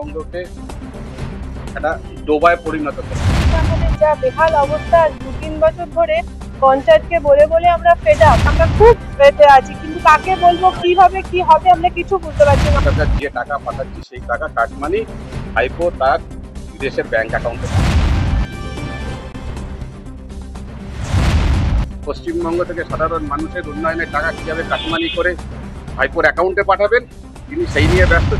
পশ্চিমবঙ্গকে একটা ডোবায় পরিণত করে। আমাদের যা বেহাল অবস্থা, 2-3 বছর ধরে পঞ্চায়েতকে বলে বলে আমরা ফেড আপ, আমরা খুব এতে আছি, কিন্তু কাকে বলবো, কিভাবে কি হবে আমরা কিছু বুঝতে পারছি না। সরকার যে টাকা পাঠাচ্ছে সেই টাকা কাটমানি ভাইপো তার বিদেশের ব্যাংক অ্যাকাউন্টে। পশ্চিমবঙ্গ থেকে সাধারণ মানুষের উন্নয়নের টাকা কিভাবে কাটমানি করে ভাইপোর অ্যাকাউন্টে পাঠাবেন তিনি সেই নিয়ে ব্যস্ত।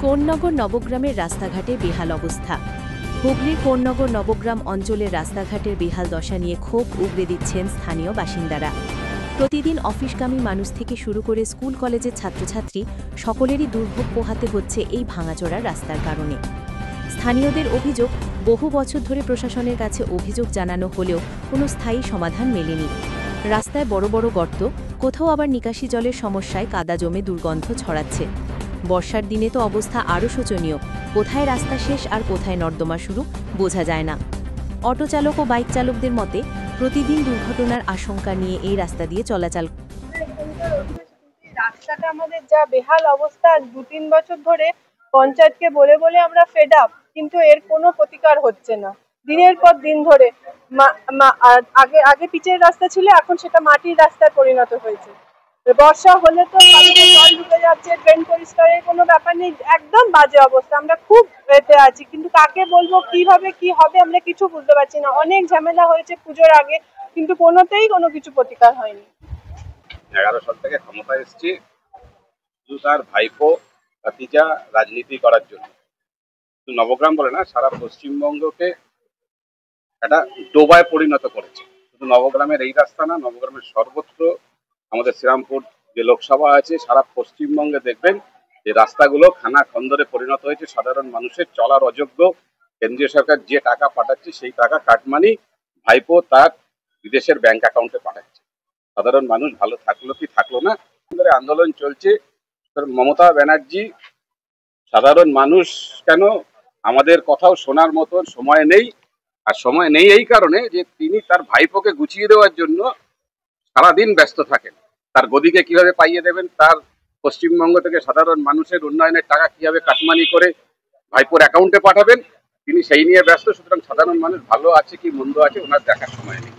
কোন্নগর নবগ্রামের রাস্তাঘাটে বেহাল অবস্থা। হুগলির কোন্নগর নবগ্রাম অঞ্চলের রাস্তাঘাটের বেহাল দশা নিয়ে ক্ষোভ উগরে দিচ্ছেন স্থানীয় বাসিন্দারা। প্রতিদিন অফিসগামী মানুষ থেকে শুরু করে স্কুল কলেজের ছাত্রছাত্রী সকলেরই দুর্ভোগ পোহাতে হচ্ছে এই ভাঙাচোরা রাস্তার কারণে। স্থানীয়দের অভিযোগ, বহু বছর ধরে প্রশাসনের কাছে অভিযোগ জানানো হলেও কোনো স্থায়ী সমাধান মেলেনি। রাস্তায় বড় বড় গর্ত, কোথাও আবার নিকাশি জলের সমস্যায় কাদা জমে দুর্গন্ধ ছড়াচ্ছে। বর্ষার দিনে তো অবস্থা আরও শোচনীয়, কোথায় রাস্তা শেষ আর কোথায় নর্দমা শুরু বোঝা যায় না। অটো চালক ও বাইক চালকদের মতে প্রতিদিন দুর্ঘটনার আশঙ্কা নিয়ে এই রাস্তা দিয়ে চলাচল। রাস্তাটা আমাদের যা বেহাল অবস্থা, 2-3 বছর ধরে পঞ্চায়েতকে বলে বলে আমরা ফেড আপ, কিন্তু এর কোনো প্রতিকার হচ্ছে না। দিনের পর দিন ধরে আগে আগে পিচের রাস্তা ছিল, এখন সেটা মাটির রাস্তায় পরিণত হয়েছে। বর্ষা হলে তো জল ঢুকে যাচ্ছে, ড্রেন পরিষ্কারের কোনো ব্যাপার নেই, একদম বাজে অবস্থা। আমরা খুব এতে আছি, কিন্তু কাকে বলবো, কিভাবে কি হবে আমরা কিছু বুঝতে পারছি না। অনেক ঝামেলা হয়েছে পুজোর আগে, কিন্তু কোনোতেই কোনো কিছু প্রতিকার হয়নি। 11 সাল থেকে ক্ষমতা এসছে শুধু তার ভাইপো ভাতিজা রাজনীতি করার জন্য। নবগ্রাম বলে না, সারা পশ্চিমবঙ্গকে একটা ডোবায় পরিণত করেছে। শুধু নবগ্রামের এই রাস্তা না, নবগ্রামের সর্বত্র আমাদের শ্রীরামপুর যে লোকসভা আছে, সারা পশ্চিমবঙ্গে দেখবেন যে রাস্তাগুলো খানা খন্দরে পরিণত হয়েছে। সাধারণ মানুষের চলার অযোগ্য। কেন্দ্রীয় সরকার যে টাকা পাঠাচ্ছে সেই টাকা কাটমানি ভাইপো তার বিদেশের ব্যাংক অ্যাকাউন্টে পাঠাচ্ছে। সাধারণ মানুষ ভালো থাকলো কি থাকলো না, আন্দোলন চলছে। মমতা ব্যানার্জি সাধারণ মানুষ কেন, আমাদের কথাও শোনার মতন সময় নেই। আর সময় নেই এই কারণে যে তিনি তার ভাইপোকে গুছিয়ে দেওয়ার জন্য সারাদিন ব্যস্ত থাকেন। তার গদিকে কিভাবে পাইয়ে দেবেন, তার পশ্চিমবঙ্গ থেকে সাধারণ মানুষের উন্নয়নের টাকা কিভাবে কাটমানি করে ভাইপোর অ্যাকাউন্টে পাঠাবেন তিনি সেই নিয়ে ব্যস্ত। সুতরাং সাধারণ মানুষ ভালো আছে কি মন্দ আছে ওনার দেখার সময় নেই।